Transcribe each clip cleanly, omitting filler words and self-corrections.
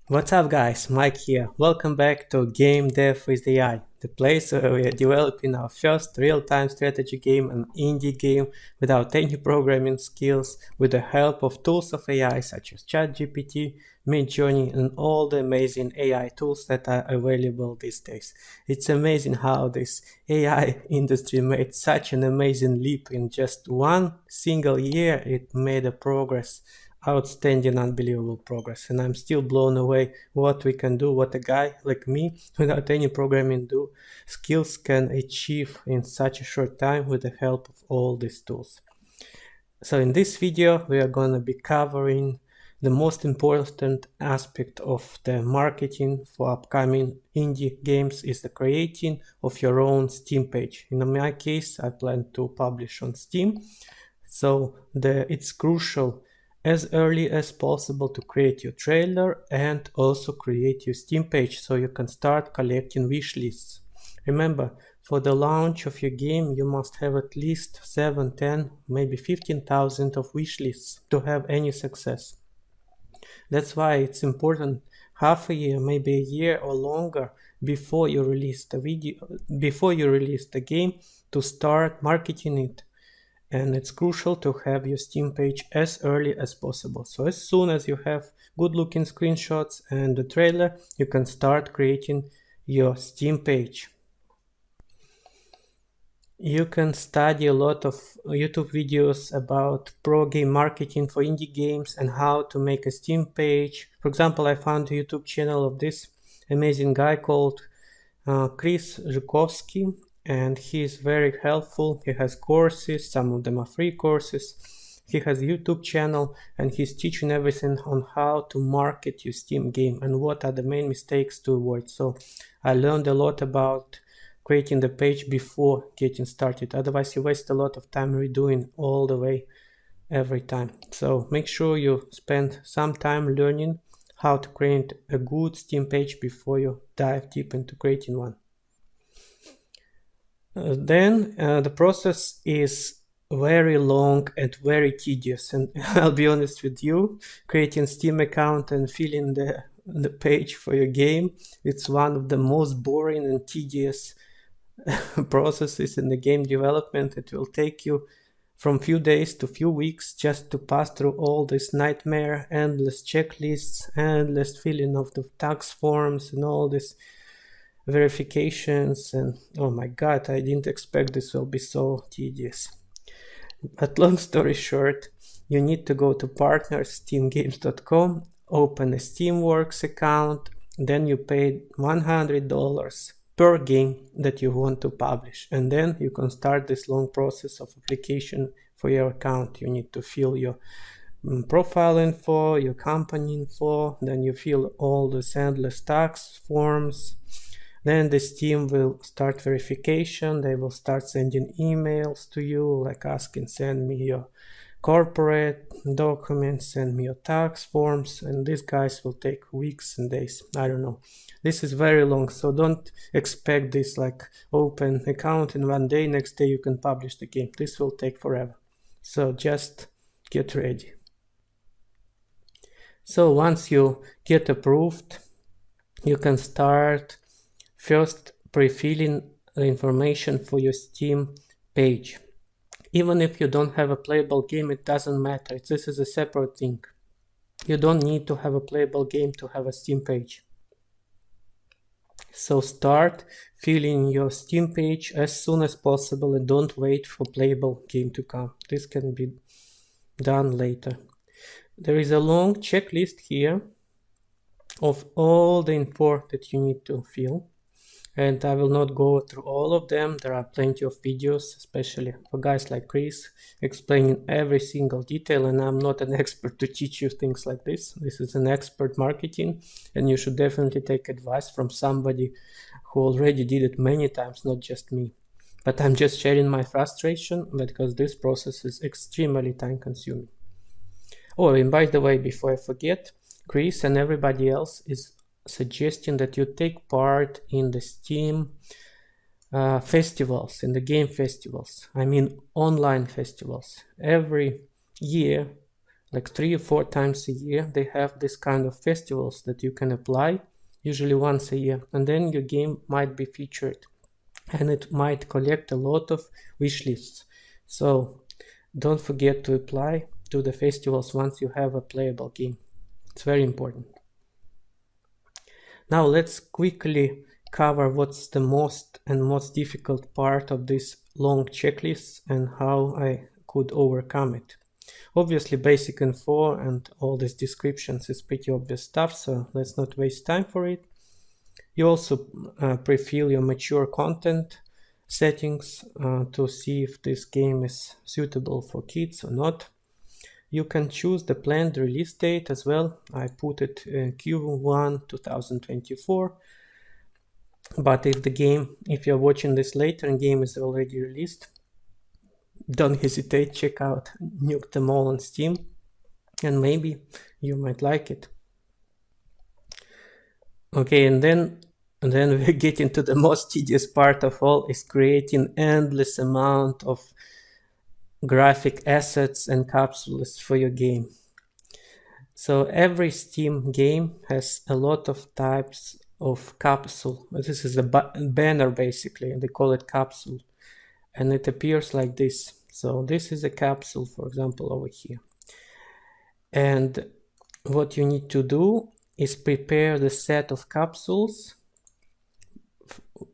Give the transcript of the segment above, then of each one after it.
What's up guys, Mike here. Welcome back to Game Dev with AI, the place where we are developing our first real-time strategy game, an indie game without any programming skills, with the help of tools of AI such as ChatGPT, Midjourney, and all the amazing AI tools that are available these days. It's amazing how this AI industry made such an amazing leap in just one single year. It made a progress, outstanding, unbelievable progress, and I'm still blown away what we can do, what a guy like me without any programming skills can achieve in such a short time with the help of all these tools. So in this video we are going to be covering the most important aspect of the marketing for upcoming indie games is the creating of your own Steam page. In my case, I plan to publish on Steam, so it's crucial as early as possible to create your trailer and also create your Steam page so you can start collecting wish lists. Remember, for the launch of your game, you must have at least 7, 10, maybe 15,000 of wish lists to have any success. That's why it's important half a year, maybe a year or longer before you release the game to start marketing it. And it's crucial to have your Steam page as early as possible. So as soon as you have good looking screenshots and the trailer, you can start creating your Steam page. You can study a lot of YouTube videos about pro game marketing for indie games and how to make a Steam page. For example, I found a YouTube channel of this amazing guy called Chris Zhukovsky, and he is very helpful. He has courses, some of them are free courses. He has a YouTube channel and he's teaching everything on how to market your Steam game and what are the main mistakes to avoid. So I learned a lot about creating the page before getting started. Otherwise you waste a lot of time redoing all the way every time. So make sure you spend some time learning how to create a good Steam page before you dive deep into creating one. Then the process is very long and very tedious, and I'll be honest with you, creating Steam account and filling the page for your game, it's one of the most boring and tedious processes in the game development. It will take you from few days to few weeks just to pass through all this nightmare, endless checklists, endless filling of the tax forms and all this verifications, and oh my god, I didn't expect this will be so tedious. But long story short, you need to go to partners.steamgames.com, open a Steamworks account, then you pay $100 per game that you want to publish, and then you can start this long process of application for your account. You need to fill your profile info, your company info, then you fill all the endless tax forms. Then the Steam will start verification. They will start sending emails to you like asking, send me your corporate documents, send me your tax forms, and these guys will take weeks and days. I don't know. This is very long, so don't expect this like open account in one day, next day you can publish the game. This will take forever. So just get ready. So once you get approved, you can start first pre-filling the information for your Steam page. Even if you don't have a playable game, it doesn't matter. This is a separate thing. You don't need to have a playable game to have a Steam page. So start filling your Steam page as soon as possible and don't wait for playable game to come. This can be done later. There is a long checklist here of all the info that you need to fill. And I will not go through all of them. There are plenty of videos, especially for guys like Chris, explaining every single detail, and I'm not an expert to teach you things like this. This is an expert marketing, and you should definitely take advice from somebody who already did it many times, not just me. But I'm just sharing my frustration because this process is extremely time consuming. Oh, and by the way, before I forget, Chris and everybody else is suggesting that you take part in the Steam festivals, in the game festivals. I mean online festivals. Every year like 3 or 4 times a year. They have this kind of festivals that you can apply, usually once a year, and then your game might be featured and it might collect a lot of wish lists. So don't forget to apply to the festivals once you have a playable game. It's very important. Now let's quickly cover what's the most difficult part of this long checklist and how I could overcome it. Obviously, basic info and all these descriptions is pretty obvious stuff, so let's not waste time for it. You also pre-fill your mature content settings to see if this game is suitable for kids or not. You can choose the planned release date as well. I put it in Q1 2024. But if you're watching this later and game is already released, don't hesitate, check out Nuke Them All on Steam, and maybe you might like it. Okay, and then we get into the most tedious part of all, is creating endless amount of graphic assets and capsules for your game. So every Steam game has a lot of types of capsule. This is a banner basically, and they call it capsule, and it appears like this. So this is a capsule, for example, over here, and what you need to do is prepare the set of capsules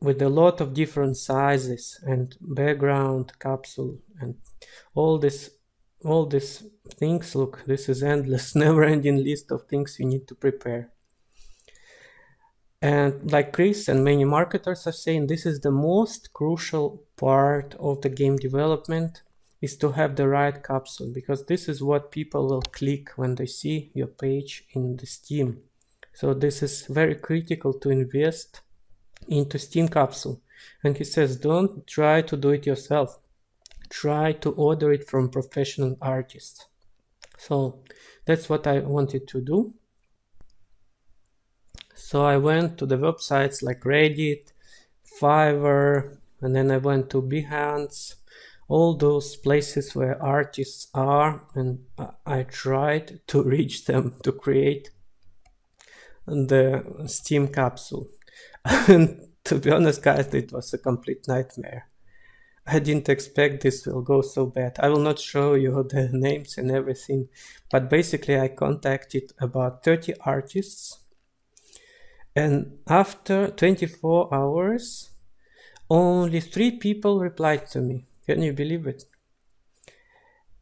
with a lot of different sizes and background capsule and all these things. Look, this is endless, never-ending list of things you need to prepare. And like Chris and many marketers are saying, this is the most crucial part of the game development, is to have the right capsule, because this is what people will click when they see your page in the Steam. So this is very critical to invest into Steam Capsule. And he says, don't try to do it yourself. Try to order it from professional artists. So that's what I wanted to do. So I went to the websites like Reddit, Fiverr, and then I went to Behance, all those places where artists are, and I tried to reach them to create the Steam Capsule. And to be honest, guys, it was a complete nightmare. I didn't expect this will go so bad. I will not show you the names and everything, but basically I contacted about 30 artists, and after 24 hours, only 3 people replied to me. Can you believe it?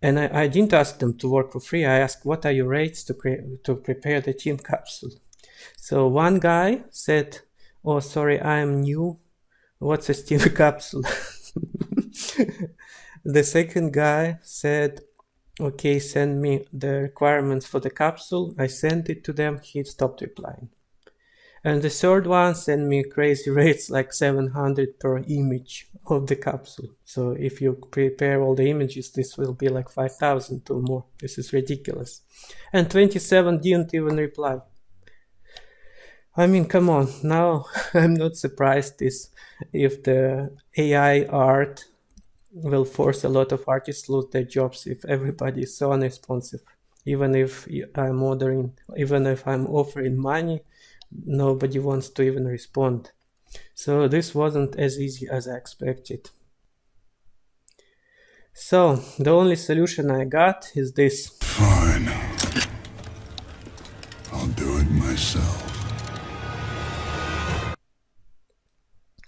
And I didn't ask them to work for free. I asked, what are your rates to prepare the Steam Capsule? So one guy said, oh, sorry, I am new. What's a Steam Capsule? The second guy said, okay, send me the requirements for the capsule. I sent it to them. He stopped replying. And the third one sent me crazy rates, like 700 per image of the capsule. So if you prepare all the images, this will be like 5,000 or more. This is ridiculous. And 27 didn't even reply. I mean, come on. Now I'm not surprised if the AI art will force a lot of artists to lose their jobs if everybody is so unresponsive. Even if I'm offering money, nobody wants to even respond. So this wasn't as easy as I expected. So the only solution I got is this. Fine. I'll do it myself.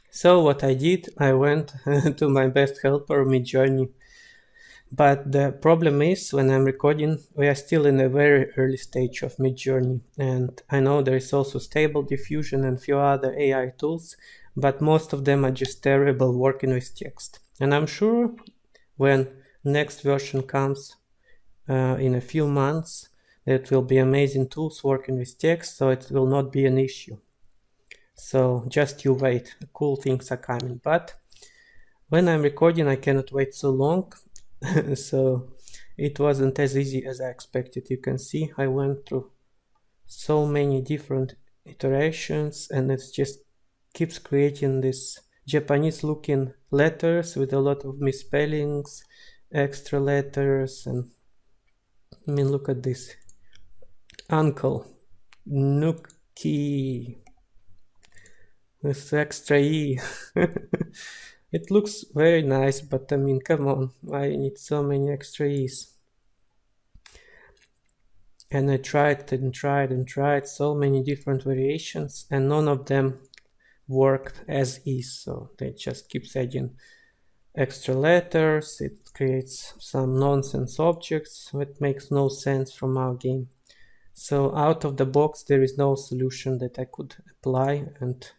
So what I did, I went to my best helper, Midjourney. But the problem is, when I'm recording, we are still in a very early stage of Midjourney. And I know there is also Stable Diffusion and a few other AI tools, but most of them are just terrible working with text. And I'm sure when next version comes in a few months, there will be amazing tools working with text, so it will not be an issue. So just you wait, cool things are coming. But when I'm recording, I cannot wait so long. So it wasn't as easy as I expected. You can see I went through so many different iterations, and it just keeps creating this Japanese looking letters with a lot of misspellings, extra letters, and I mean, look at this. Uncle. Nuke. With extra E. It looks very nice, but I mean, come on. I need so many extra E's. And I tried and tried and tried so many different variations, and none of them worked as is. So they just keep adding extra letters. It creates some nonsense objects that makes no sense from our game. So out of the box, there is no solution that I could apply, and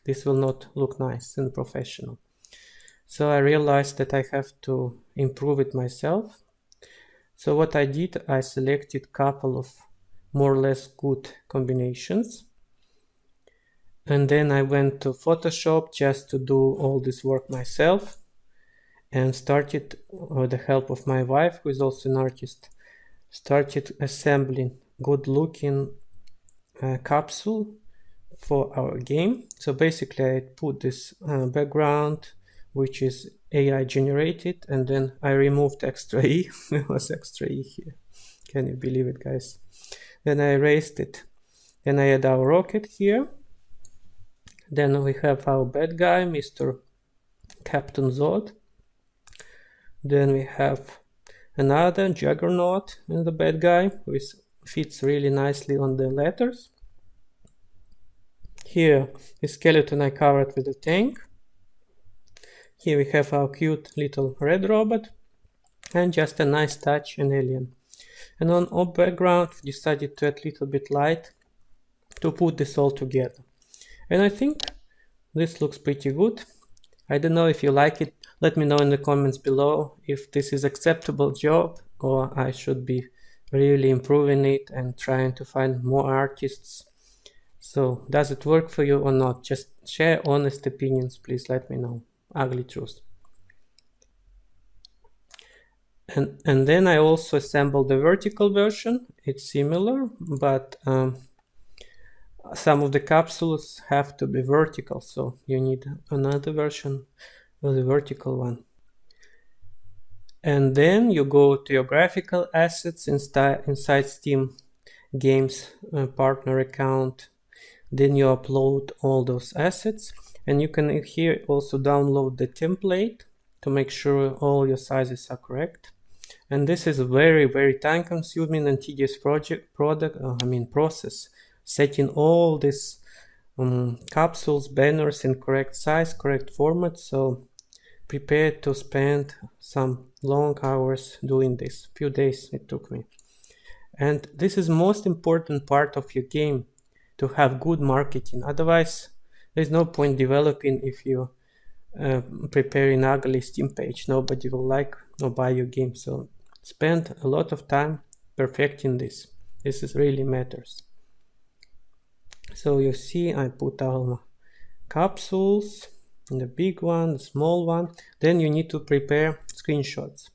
this will not look nice and professional. So I realized that I have to improve it myself. So what I did, I selected a couple of more or less good combinations. And then I went to Photoshop just to do all this work myself, and started, with the help of my wife, who is also an artist, started assembling good looking capsule for our game. So basically I put this background, which is AI generated, and then I removed extra E. There was extra E here. Can you believe it, guys? Then I erased it. Then I add our rocket here. Then we have our bad guy, Mr. Captain Zod. Then we have another Juggernaut in the bad guy, which fits really nicely on the letters. Here, the skeleton I covered with a tank. Here we have our cute little red robot, and just a nice touch, an alien. And on our background, we decided to add a little bit light to put this all together. And I think this looks pretty good. I don't know if you like it. Let me know in the comments below if this is acceptable job, or I should be really improving it and trying to find more artists. So does it work for you or not? Just share honest opinions, please let me know. Ugly truth. And then I also assembled the vertical version. It's similar, but some of the capsules have to be vertical, so you need another version of the vertical one. And then you go to your graphical assets inside Steam Games partner account. Then you upload all those assets, and you can here also download the template to make sure all your sizes are correct. And this is a very, very time consuming and tedious process, setting all these capsules, banners in correct size, correct format. So prepare to spend some long hours doing this. Few days it took me. And this is most important part of your game, to have good marketing. Otherwise, there's no point developing if you prepare an ugly Steam page. Nobody will like or buy your game. So spend a lot of time perfecting this. This is really matters. So you see, I put our capsules, the big one, the small one. Then you need to prepare screenshots.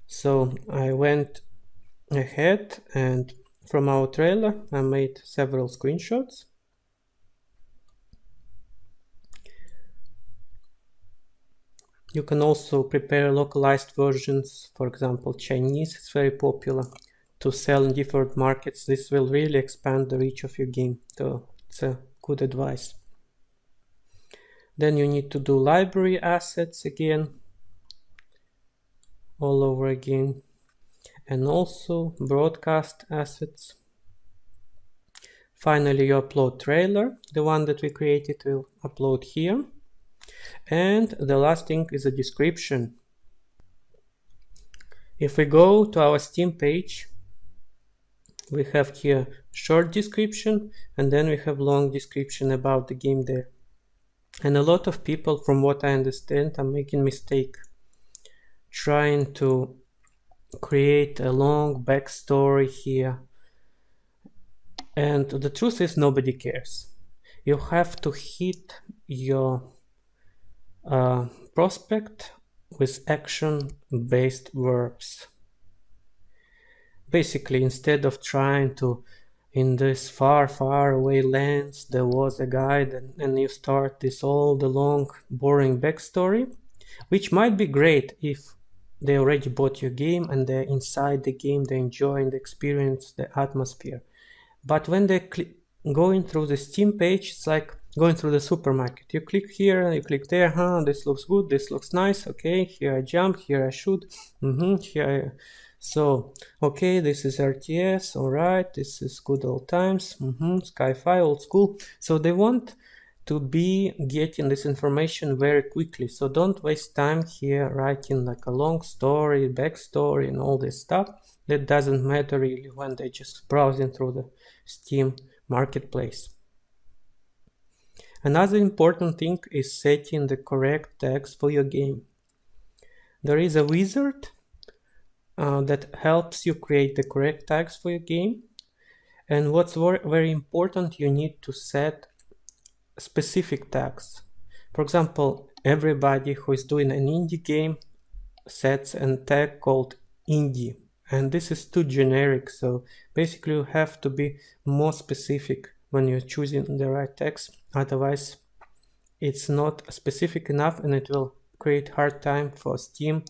So I went ahead, and from our trailer I made several screenshots. You can also prepare localized versions, for example Chinese, it's very popular, to sell in different markets. This will really expand the reach of your game, so it's a good advice. Then you need to do library assets again, all over again, and also broadcast assets. Finally, you upload trailer, the one that we created will upload here. And the last thing is a description. If we go to our Steam page, we have here short description, and then we have long description about the game there. And a lot of people, from what I understand, are making mistake trying to create a long backstory here. And the truth is, nobody cares. You have to hit your prospect with action-based verbs. Basically, instead of trying to, in this far, far away lands, there was a guy, and you start this all the long, boring backstory, which might be great if they already bought your game and they're inside the game, they're enjoying the experience, the atmosphere. But when they're going through the Steam page, it's like going through the supermarket. You click here, you click there, this looks good, this looks nice, okay, here I jump, here I shoot, here I... So, okay, this is RTS, alright, this is good old times, sci-fi, old school. So they want to be getting this information very quickly. So don't waste time here writing like a long story, backstory and all this stuff. That doesn't matter really when they're just browsing through the Steam marketplace. Another important thing is setting the correct tags for your game. There is a wizard that helps you create the correct tags for your game. And what's very important, you need to set specific tags. For example, everybody who is doing an indie game sets a tag called indie. And this is too generic, so basically you have to be more specific when you're choosing the right tags. Otherwise, it's not specific enough and it will create hard time for Steam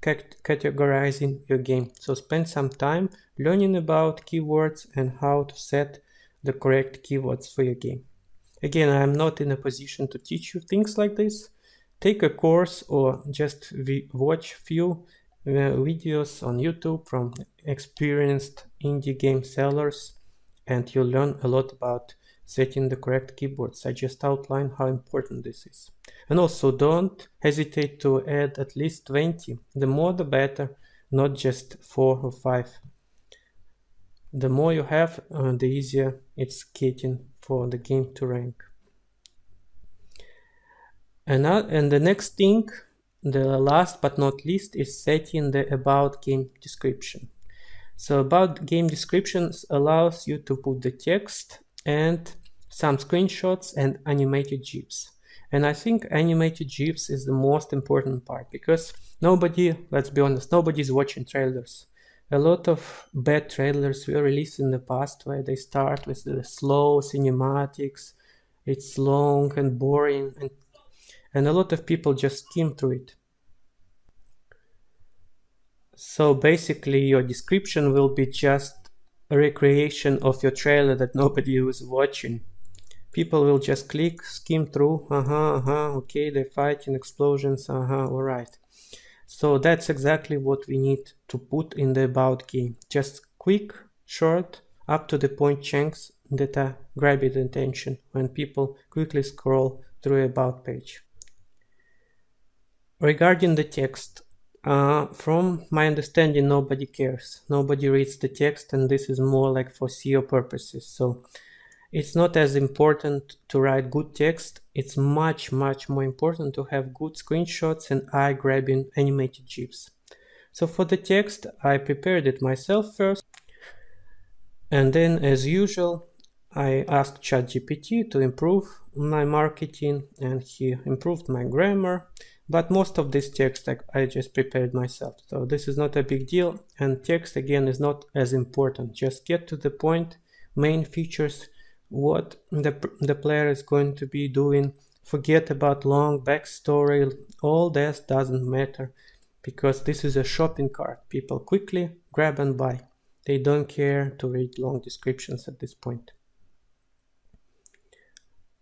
categorizing your game. So spend some time learning about keywords and how to set the correct keywords for your game. Again, I'm not in a position to teach you things like this. Take a course or just watch few videos on YouTube from experienced indie game sellers and you'll learn a lot about setting the correct keywords. I just outlined how important this is. And also don't hesitate to add at least 20. The more the better, not just 4 or 5. The more you have, the easier it's getting for the game to rank. And the next thing, the last but not least, is setting the about game description. So about game descriptions allows you to put the text and some screenshots and animated GIFs. And I think animated GIFs is the most important part because nobody, let's be honest, nobody's watching trailers. A lot of bad trailers were released in the past where they start with the slow cinematics, it's long and boring, and a lot of people just skim through it. So basically your description will be just a recreation of your trailer that nobody was watching. People will just click, skim through, okay, they're fighting, explosions, alright. So that's exactly what we need to put in the about game. Just quick, short, up to the point chunks that are grabbing the attention when people quickly scroll through about page. Regarding the text, from my understanding, nobody cares. Nobody reads the text, and this is more like for SEO purposes. So it's not as important to write good text. It's much more important to have good screenshots and eye-grabbing animated GIFs. So for the text, I prepared it myself first. And then, as usual, I asked ChatGPT to improve my marketing, and he improved my grammar. But most of this text I just prepared myself. So this is not a big deal. And text, again, is not as important. Just get to the point, main features, what the player is going to be doing. Forget about long backstory. All that doesn't matter because this is a shopping cart. People quickly grab and buy. They don't care to read long descriptions at this point.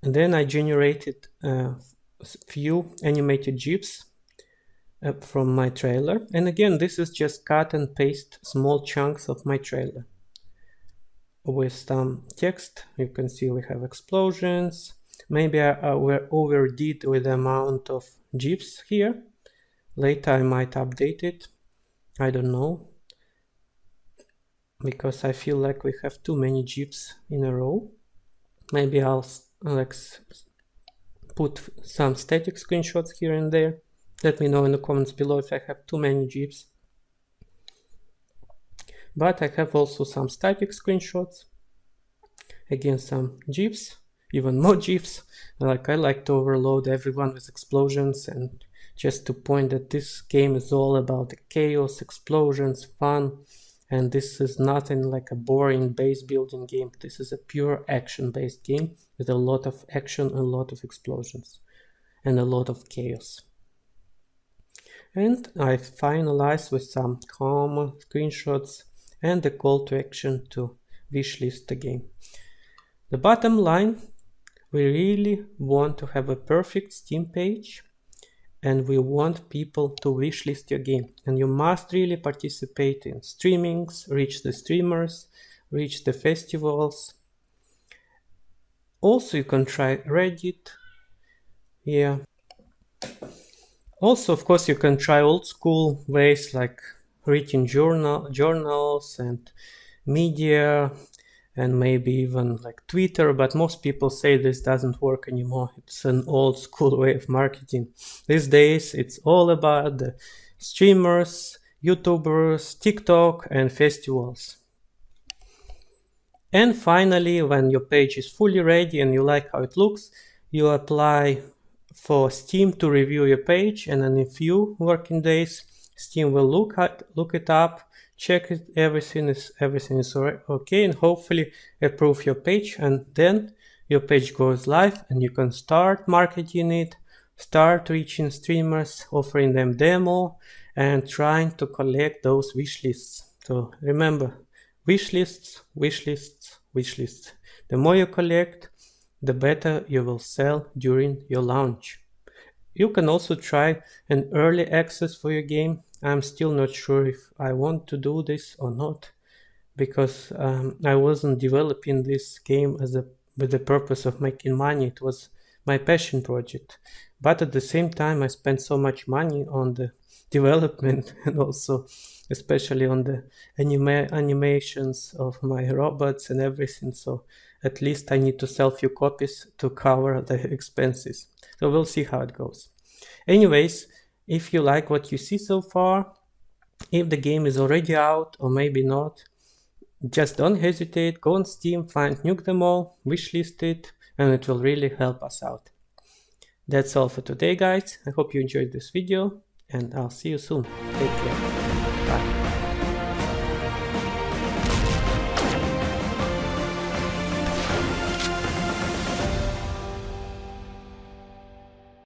And then I generated a few animated GIFs from my trailer. And again, this is just cut and paste small chunks of my trailer. With some text, you can see we have explosions. Maybe I overdid with the amount of GIFs here. Later I might update it. I don't know. Because I feel like we have too many GIFs in a row. Maybe I'll put some static screenshots here and there. Let me know in the comments below if I have too many GIFs. But I have also some static screenshots. Again, some GIFs, even more GIFs. I like to overload everyone with explosions and just to point that this game is all about the chaos, explosions, fun. And this is nothing like a boring base building game. This is a pure action based game with a lot of action, a lot of explosions and a lot of chaos. And I finalize with some common screenshots and a call to action to wishlist the game. The bottom line, we really want to have a perfect Steam page, and we want people to wishlist your game. And you must really participate in streamings, reach the streamers, reach the festivals. Also, you can try Reddit. Yeah. Also, of course, you can try old school ways like reading journals and media, and maybe even like Twitter, but most people say this doesn't work anymore. It's an old school way of marketing. These days, it's all about the streamers, YouTubers, TikTok, and festivals. And finally, when your page is fully ready and you like how it looks, you apply for Steam to review your page, and in a few working days, Steam will look it up, check it, everything is okay, and hopefully approve your page, and then your page goes live and you can start marketing it, start reaching streamers, offering them demo, and trying to collect those wish lists. So remember, wish lists, wish lists, wish lists. The more you collect, the better you will sell during your launch. You can also try an early access for your game. I'm still not sure if I want to do this or not, because I wasn't developing this game with the purpose of making money. It was my passion project. But at the same time, I spent so much money on the development and also especially on the animations of my robots and everything. So at least I need to sell a few copies to cover the expenses. So we'll see how it goes. Anyways, if you like what you see so far, if the game is already out or maybe not, just don't hesitate, go on Steam, find Nuke Them All, wishlist it, and it will really help us out. That's all for today, guys. I hope you enjoyed this video, and I'll see you soon. Take care. Bye.